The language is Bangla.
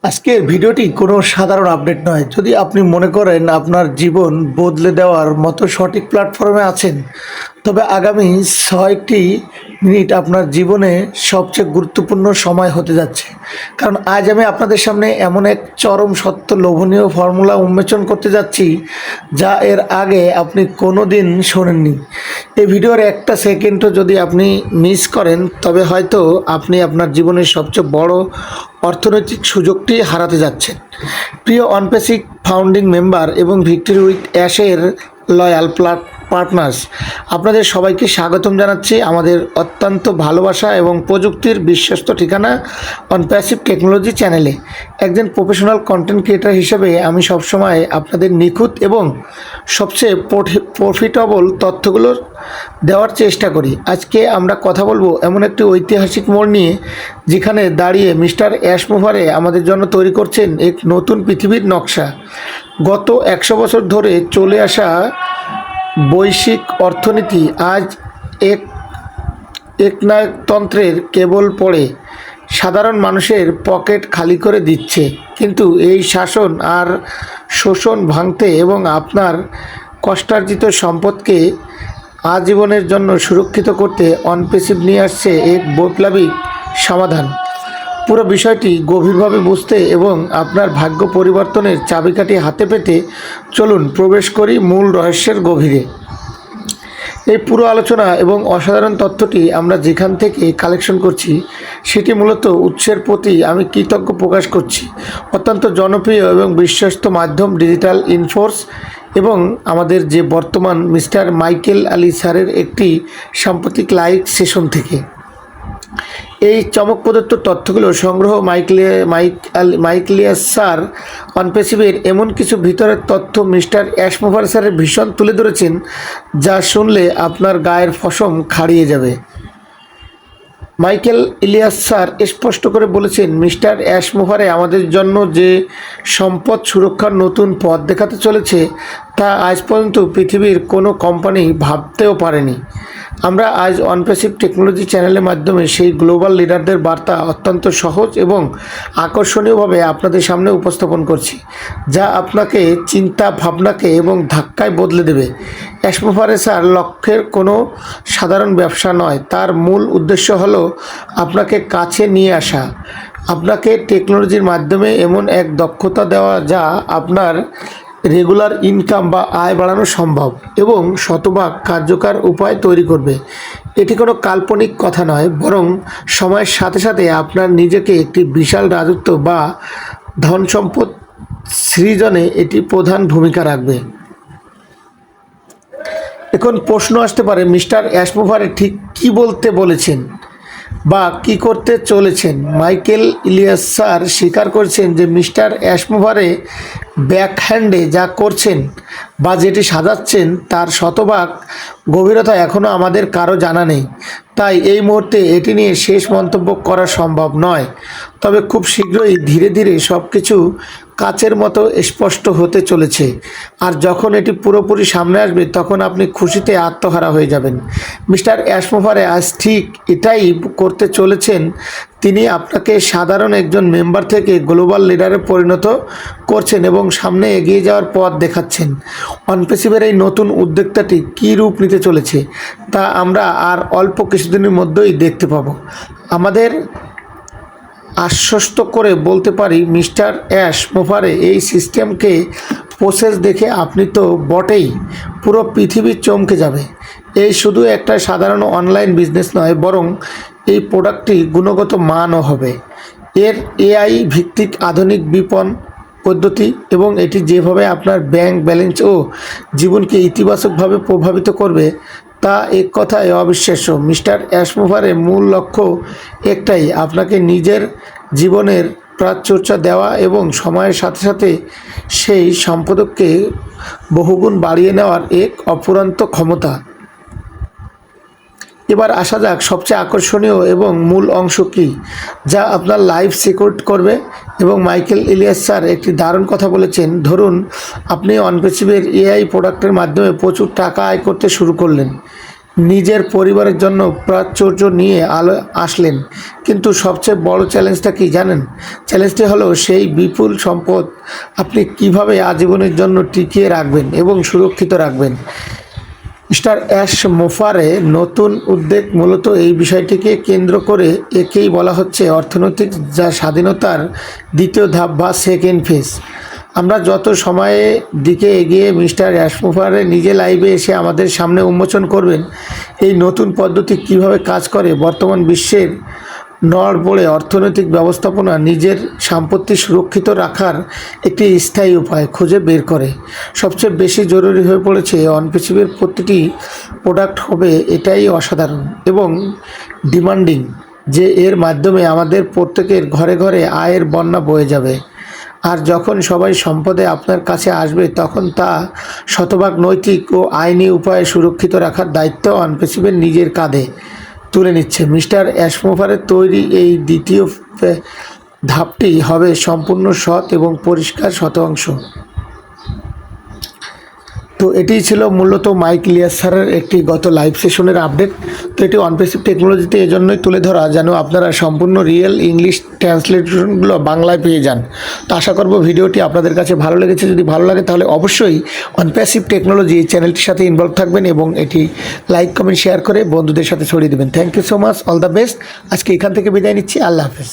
আজকের ভিডিওটি কোনো সাধারণ আপডেট নয়। যদি আপনি মনে করেন আপনার জীবন বদলে দেওয়ার মতো সঠিক প্ল্যাটফর্মে আছেন, তবে আগামী 6টি মিনিট আপনার জীবনে সবচেয়ে গুরুত্বপূর্ণ সময় হতে যাচ্ছে। কারণ আজ আমি আপনাদের সামনে এমন এক চরম সত্য লোভনীয় ফর্মুলা উন্মোচন করতে যাচ্ছি, যা এর আগে আপনি কোনো দিন শোনেননি। এই ভিডিওর একটা সেকেন্ডও যদি আপনি মিস করেন, তবে হয়তো আপনি আপনার জীবনের সবচেয়ে বড় অর্থনৈতিক সুযোগটি হারাতে যাচ্ছেন। প্রিয় অনপেসিক ফাউন্ডিং মেম্বার এবং ভিক্টরি উইথ অ্যাশের লয়াল পার্টনার্স, আপনাদের সবাইকে স্বাগতম জানাচ্ছি আমাদের অত্যন্ত ভালোবাসা এবং প্রযুক্তির বিশ্বস্ত ঠিকানা অনপ্যাসিভ টেকনোলজি চ্যানেলে। একজন প্রফেশনাল কন্টেন্ট ক্রিয়েটর হিসেবে আমি সবসময় আপনাদের নিখুঁত এবং সবচেয়ে প্রফিটেবল তথ্যগুলো দেওয়ার চেষ্টা করি। আজকে আমরা কথা বলবো এমন একটি ঐতিহাসিক মোড় নিয়ে, যেখানে দাঁড়িয়ে মিস্টার অ্যাশমোভারে আমাদের জন্য তৈরি করছেন এক নতুন পৃথিবীর নকশা। গত 100 বছর ধরে চলে আসা বৈশ্বিক অর্থনীতি আজ একনায়কতন্ত্রের কেবল পড়ে সাধারণ মানুষের পকেট খালি করে দিচ্ছে। কিন্তু এই শাসন আর শোষণ ভাঙতে এবং আপনার কষ্টার্জিত সম্পদকে আজীবনের জন্য সুরক্ষিত করতে অনপেসিভ নিয়ে আসছে এক বৈপ্লবিক সমাধান। পুরো বিষয়টি গভীরভাবে বুঝতে এবং আপনার ভাগ্য পরিবর্তনের চাবিকাঠি হাতে পেতে চলুন প্রবেশ করি মূল রহস্যের গভীরে। এই পুরো আলোচনা এবং অসাধারণ তথ্যটি আমরা যেখান থেকে কালেকশন করছি, সেটি মূলত উৎসের প্রতি আমি কৃতজ্ঞ প্রকাশ করছি। অত্যন্ত জনপ্রিয় এবং বিশ্বস্ত মাধ্যম ডিজিটাল ইনফোর্স এবং আমাদের যে বর্তমান মিস্টার মাইকেল আলী স্যারের একটি সাম্প্রতিক লাইভ সেশন থেকে। এই চমক প্রদত্ত তথ্যগুলো সংগ্রহ মাইকেলিয়াস স্যার অনপেসিভের এমন কিছু ভিতরের তথ্য মিস্টার অ্যাশমোভার স্যারের ভীষণ তুলে ধরেছেন, যা শুনলে আপনার গায়ের পশম খাড়িয়ে যাবে। মাইকেল ইলিয়াস স্যার স্পষ্ট করে বলেছেন, মিস্টার অ্যাশমোভারে আমাদের জন্য যে সম্পদ সুরক্ষার নতুন পথ দেখাতে চলেছে, তা আজ পর্যন্ত পৃথিবীর কোনো কোম্পানি ভাবতেও পারেনি। আমরা আজ অনপেসিভ টেকনোলজি চ্যানেলের মাধ্যমে সেই গ্লোবাল লিডারদের বার্তা অত্যন্ত সহজ এবং আকর্ষণীয়ভাবে আপনাদের সামনে উপস্থাপন করছি, যা আপনাকে চিন্তা ভাবনাকে এবং ধাক্কায় বদলে দেবে। অ্যাশমোভারে স্যার লক্ষ্যের কোনো সাধারণ ব্যবসা নয়। তার মূল উদ্দেশ্য হলো আপনাকে কাছে নিয়ে আসা, আপনাকে টেকনোলজির মাধ্যমে এমন এক দক্ষতা দেওয়া যা আপনার রেগুলার ইনকাম বা আয় বাড়ানো সম্ভব এবং শতভাগ কার্যকর উপায় তৈরি করবে। এটি কোনো কাল্পনিক কথা নয়, বরং সময়ের সাথে সাথে আপনার নিজেকে একটি বিশাল রাজত্ব বা ধন সম্পদ সৃজনে এটি প্রধান ভূমিকা রাখবে। এখন প্রশ্ন আসতে পারে, মিস্টার অ্যাশমোভারে ঠিক কী বলতে বলেছেন বা কী করতে চলেছেন? মাইকেল ইলিয়াস স্যার স্বীকার করেছেন যে মিস্টার অ্যাশমোভারে ব্যাকহ্যান্ডে যা করছেন বা যেটি সাজাচ্ছেন, তার শতভাগ গভীরতা এখনও আমাদের কারো জানা নেই। তাই এই মুহূর্তে এটি নিয়ে শেষ মন্তব্য করা সম্ভব নয়। তবে খুব শীঘ্রই ধীরে ধীরে সব কিছু কাচের মতো স্পষ্ট হতে চলেছে, আর যখন এটি পুরোপুরি সামনে আসবে, তখন আপনি খুশিতে আত্মহারা হয়ে যাবেন। মিস্টার অ্যাশমোভারে আজ ঠিক এটাই করতে চলেছেন। তিনি আপনাকে সাধারণ একজন মেম্বার থেকে গ্লোবাল লিডারে পরিণত করছেন এবং সামনে এগিয়ে যাওয়ার পথ দেখাচ্ছেন। অনপেসিভের এই নতুন উদ্যোক্তাটি কী রূপ নিতে চলেছে, তা আমরা আর অল্প কিছুদিনের মধ্যেই দেখতে পাব। আমাদের আশ্বস্ত করে বলতে পারি, মিস্টার অ্যাশমোভারে এই সিস্টেমকে প্রসেস দেখে আপনি তো বটেই, পুরো পৃথিবী চমকে যাবে। এই শুধু একটা সাধারণ অনলাইন বিজনেস নয়, বরং এই প্রোডাক্টটি গুণগত মানও হবে। এর এআই ভিত্তিক আধুনিক বিপণন পদ্ধতি এবং এটি যেভাবে আপনার ব্যাংক ব্যালেন্স ও জীবনকে ইতিবাচকভাবে প্রভাবিত করবে, তা এক কথায় অবিশ্বাস্য। মিস্টার অ্যাশমোভারের মূল লক্ষ্য একটাই, আপনাকে নিজের জীবনের প্রাচর্চা দেওয়া এবং সময়ের সাথে সাথে সেই সম্পদকে বহুগুণ বাড়িয়ে নেওয়ার এক অফুরন্ত ক্ষমতা। এবার আসা যাক সবচেয়ে আকর্ষণীয় এবং মূল অংশ কী, যা আপনার লাইফ সিকিউর করবে। এবং মাইকেল ইলিয়াস স্যার একটি দারুণ কথা বলেছেন। ধরুন আপনি অনপেসিভের এআই প্রোডাক্টের মাধ্যমে প্রচুর টাকা আয় করতে শুরু করলেন। নিজের পরিবারের জন্য প্রাচুর্য নিয়ে আসলেন, কিন্তু সবচেয়ে বড় চ্যালেঞ্জটা কি জানেন? চ্যালেঞ্জটি হলো সেই বিপুল সম্পদ আপনি কিভাবে আজীবনের জন্য টিকিয়ে রাখবেন এবং সুরক্ষিত রাখবেন। মিস্টার অ্যাশ মোফারে নতুন উদ্যোগ মূলত এই বিষয়টিকে কেন্দ্র করে। একেই বলা হচ্ছে অর্থনৈতিক যা স্বাধীনতার দ্বিতীয় ধাপ বা সেকেন্ড ফেজ। আমরা যত সময়ের দিকে এগিয়ে মিস্টার অ্যাশ মোফারে নিজে লাইভে এসে আমাদের সামনে উন্মোচন করবেন এই নতুন পদ্ধতি কিভাবে কাজ করে। বর্তমান বিশ্বের নড়বড়ে অর্থনৈতিক ব্যবস্থাপনা নিজের সম্পত্তি সুরক্ষিত রাখার একটি স্থায়ী উপায় খুঁজে বের করে। সবচেয়ে বেশি জরুরি হয়ে পড়েছে অনপিসিবির প্রতিটি প্রোডাক্ট হবে এটাই অসাধারণ এবং ডিমান্ডিং যে এর মাধ্যমে আমাদের প্রত্যেকের ঘরে ঘরে আয়ের বন্যা বয়ে যাবে। আর যখন সবাই সম্পদে আপনার কাছে আসবে তখন তা শতভাগ নৈতিক ও আইনি উপায়ে সুরক্ষিত রাখার দায়িত্ব অনপিসিবির নিজের কাঁধে তুলে নিচ্ছে। মিস্টার অ্যাশমোভারের তৈরি এই দ্বিতীয় ধাপটি হবে সম্পূর্ণ সৎ এবং পরিষ্কার শতাংশ। তো এটিই ছিল মূলত মাইক ইলিয়াস স্যারের একটি গত লাইভ সেশনের আপডেট। তো এটি অনপেসিভ টেকনোলজিতে এজন্যই তুলে ধরা যেন আপনারা সম্পূর্ণ রিয়েল ইংলিশ ট্রান্সলেশনগুলো বাংলায় পেয়ে যান। তো আশা করব ভিডিওটি আপনাদের কাছে ভালো লেগেছে। যদি ভালো লাগে তাহলে অবশ্যই অনপেসিভ টেকনোলজি এই চ্যানেলটির সাথে ইনভলভ থাকবেন এবং এটি লাইক কমেন্ট শেয়ার করে বন্ধুদের সাথে ছড়িয়ে দেবেন। Thank you so much, all the best. আজকে এখান থেকে বিদায় নিচ্ছি, আল্লাহ হাফেজ।